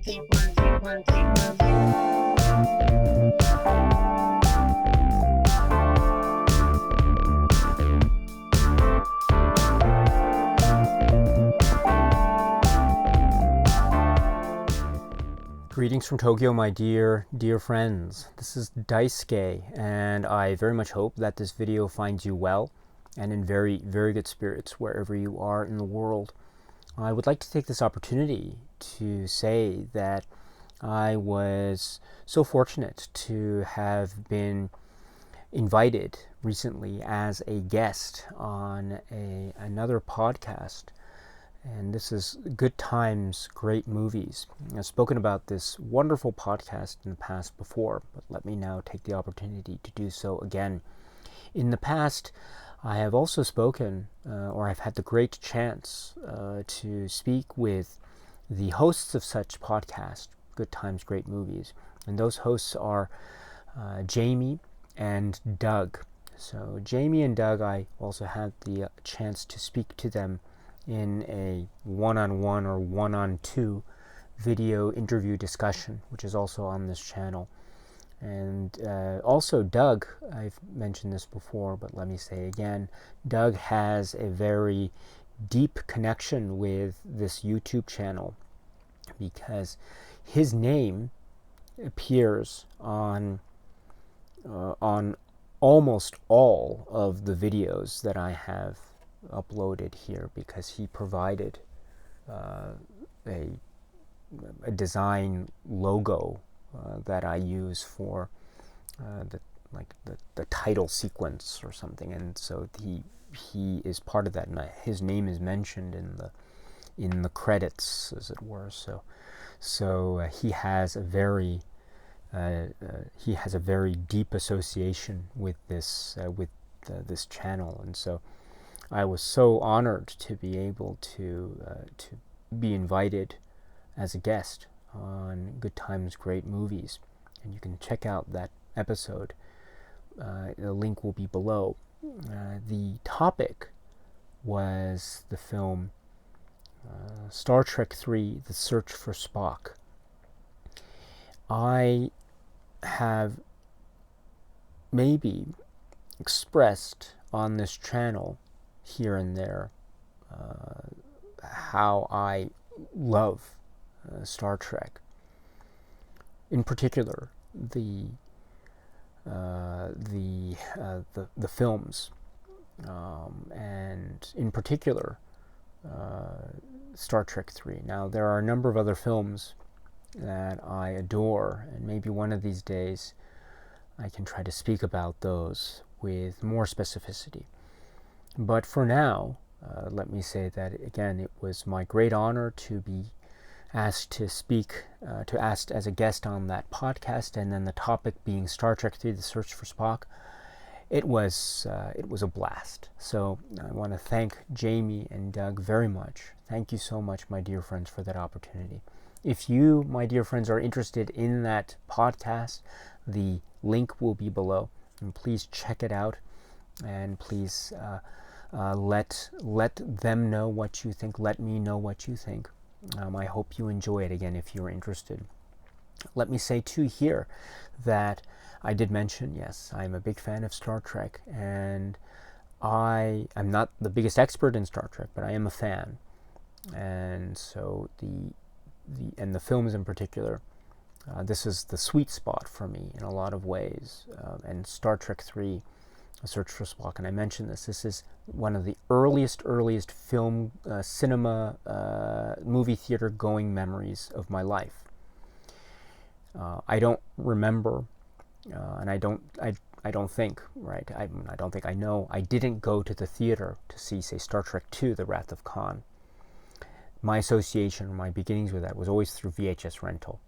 Greetings from Tokyo, my dear friends. This is Daisuke, and I very much hope that this video finds you well and in very good spirits wherever you are in the world. I would like to take this opportunity to say that I was so fortunate to have been invited recently as a guest on another podcast. And this is Good Times, Great Movies. I've spoken about this wonderful podcast in the past before, but let me now take the opportunity to do so again. In the past, I have also spoken, or I've had the great chance to speak with the hosts of such podcast, Good Times, Great Movies. And those hosts are Jamie and Doug. So Jamie and Doug, I also had the chance to speak to them in a one-on-one or one-on-two video interview discussion, which is also on this channel. And also Doug, I've mentioned this before, but let me say again, Doug has a very deep connection with this YouTube channel because his name appears on almost all of the videos that I have uploaded here, because he provided a design logo that I use for the title sequence or something, and so he is part of that, and his name is mentioned in the credits, as it were. So he has a very deep association with this channel, and so I was so honored to be able to be invited as a guest on Good Times, Great Movies. And you can check out that episode. The link will be below. The topic was the film Star Trek III, The Search for Spock. I have maybe expressed on this channel here and there how I love Star Trek. In particular, the films, and in particular Star Trek III. Now, there are a number of other films that I adore, and maybe one of these days I can try to speak about those with more specificity. But for now, let me say that again, it was my great honor to be asked to speak, asked as a guest on that podcast, and then the topic being Star Trek III: The Search for Spock. It was a blast. So I want to thank Jamie and Doug very much. Thank you so much, my dear friends, for that opportunity. If you, my dear friends, are interested in that podcast, the link will be below, and please check it out, and please let them know what you think. Let me know what you think. I hope you enjoy it again if you're interested. Let me say too here that I did mention, yes, I'm a big fan of Star Trek, and I'm not the biggest expert in Star Trek, but I am a fan. And so the films in particular, this is the sweet spot for me in a lot of ways. And Star Trek III, A Search for Spock, and I mentioned this is one of the earliest film, cinema, movie theater going memories of my life. I don't remember, and I don't think, right, I don't think I know, I didn't go to the theater to see, say, Star Trek II, The Wrath of Khan. My association, my beginnings with that was always through VHS rental.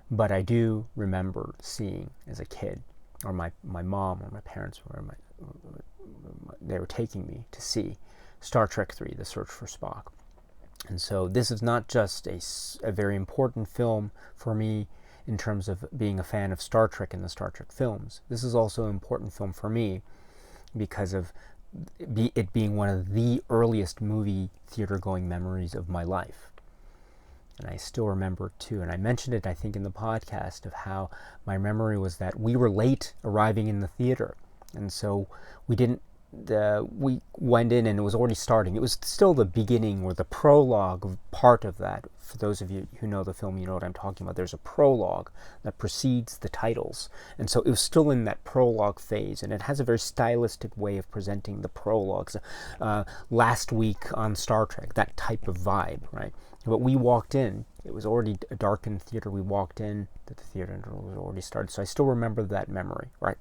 But I do remember seeing as a kid, or my mom or my parents they were taking me to see Star Trek III, The Search for Spock. And so this is not just a very important film for me in terms of being a fan of Star Trek and the Star Trek films. This is also an important film for me because of it being one of the earliest movie theater going memories of my life. And I still remember it too. And I mentioned it, I think, in the podcast of how my memory was that we were late arriving in the theater. And so we went in and it was already starting. It was still the beginning or the prologue part of that. For those of you who know the film, you know what I'm talking about. There's a prologue that precedes the titles. And so it was still in that prologue phase. And it has a very stylistic way of presenting the prologues. Last week on Star Trek, that type of vibe, right? But we walked in. It was already a darkened theater. We walked in. The theater was already started. So I still remember that memory, right?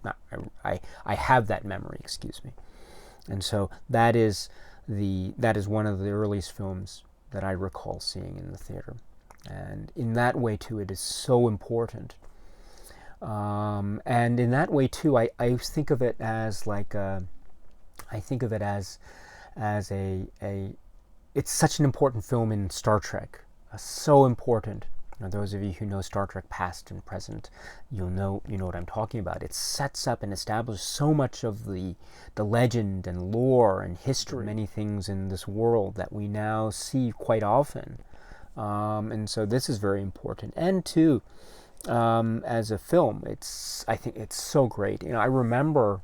I have that memory, excuse me. And so that is one of the earliest films that I recall seeing in the theater. And in that way, too, it is so important. And in that way, too, I think of it as like it's such an important film in Star Trek. So important. Now, those of you who know Star Trek past and present, you know what I'm talking about. It sets up and establishes so much of the legend and lore and history, many things in this world that we now see quite often. And so this is very important. And too, as a film, I think it's so great. I remember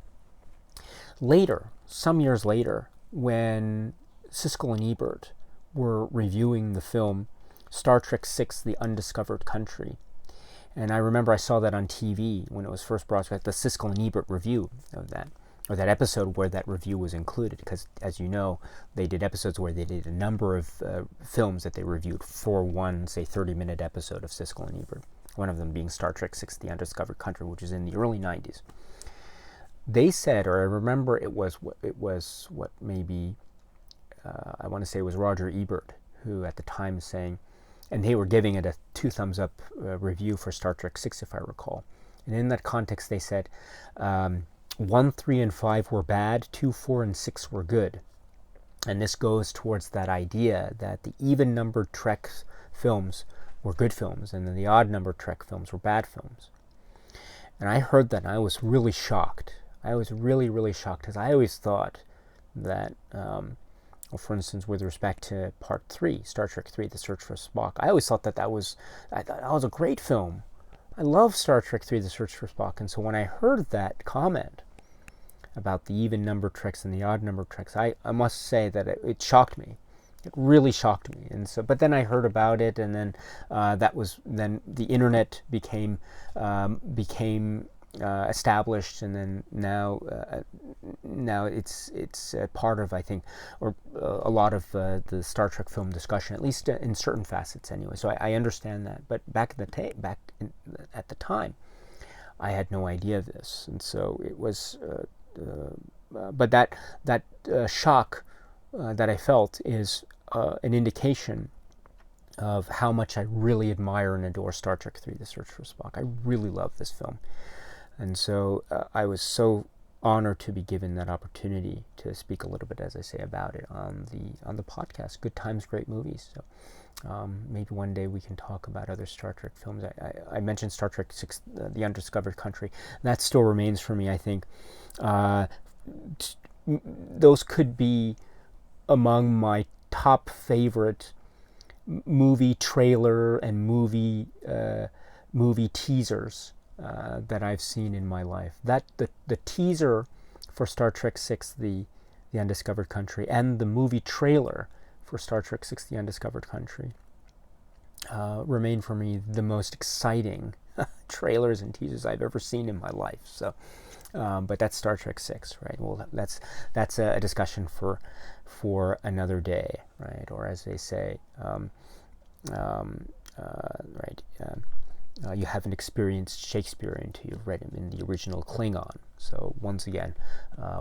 later, some years later, when Siskel and Ebert were reviewing the film Star Trek VI, The Undiscovered Country. And I remember I saw that on TV when it was first broadcast, the Siskel and Ebert review of that, or that episode where that review was included. Because, as you know, they did episodes where they did a number of films that they reviewed for one, say, 30-minute episode of Siskel and Ebert. One of them being Star Trek VI, The Undiscovered Country, which is in the early 90s. They said, or I remember it was what maybe, I want to say it was Roger Ebert, who at the time was saying, and they were giving it a 2 thumbs up review for Star Trek VI, if I recall. And in that context, they said 1, 3, and 5 were bad, 2, 4, and 6 were good. And this goes towards that idea that the even-numbered Trek films were good films, and then the odd-numbered Trek films were bad films. And I heard that, and I was really shocked. I was really, really shocked, because I always thought that, for instance, with respect to Part 3, Star Trek 3, The Search for Spock, I always thought that was a great film. I love Star Trek 3, The Search for Spock. And so when I heard that comment about the even-numbered Treks and the odd-numbered Treks, I must say that it shocked me. It really shocked me. And so, but then I heard about it, and then then the internet became established, and then now it's part of, I think, or a lot of the Star Trek film discussion, at least in certain facets anyway. So I understand that. But back at the time, I had no idea of this, and so it was. But that shock that I felt is an indication of how much I really admire and adore Star Trek 3, The Search for Spock. I really love this film. And so I was so honored to be given that opportunity to speak a little bit, as I say, about it on the podcast. Good Times, Great Movies. So maybe one day we can talk about other Star Trek films. I mentioned Star Trek VI, The Undiscovered Country. That still remains for me, I think. Those could be among my top favorite movie trailer and movie teasers that I've seen in my life. That the teaser for Star Trek VI, The Undiscovered Country, and the movie trailer for Star Trek VI, The Undiscovered Country remain for me the most exciting trailers and teasers I've ever seen in my life. So, but that's Star Trek VI, right? Well, that's a discussion for another day, right? Or as they say, right? You haven't experienced Shakespeare until you've read him in the original Klingon. So once again,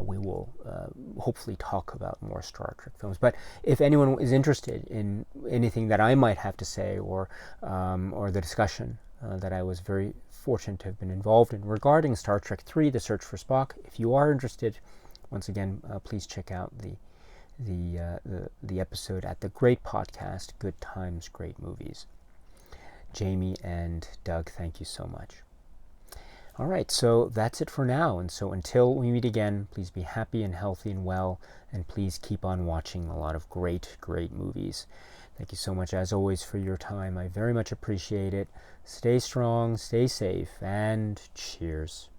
we will hopefully talk about more Star Trek films. But if anyone is interested in anything that I might have to say, or the discussion that I was very fortunate to have been involved in regarding Star Trek 3, The Search for Spock, if you are interested, once again, please check out the episode at the great podcast, Good Times, Great Movies. Jamie and Doug, thank you so much. All right, so that's it for now. And so until we meet again, please be happy and healthy and well, and please keep on watching a lot of great, great movies. Thank you so much, as always, for your time. I very much appreciate it. Stay strong, stay safe, and cheers.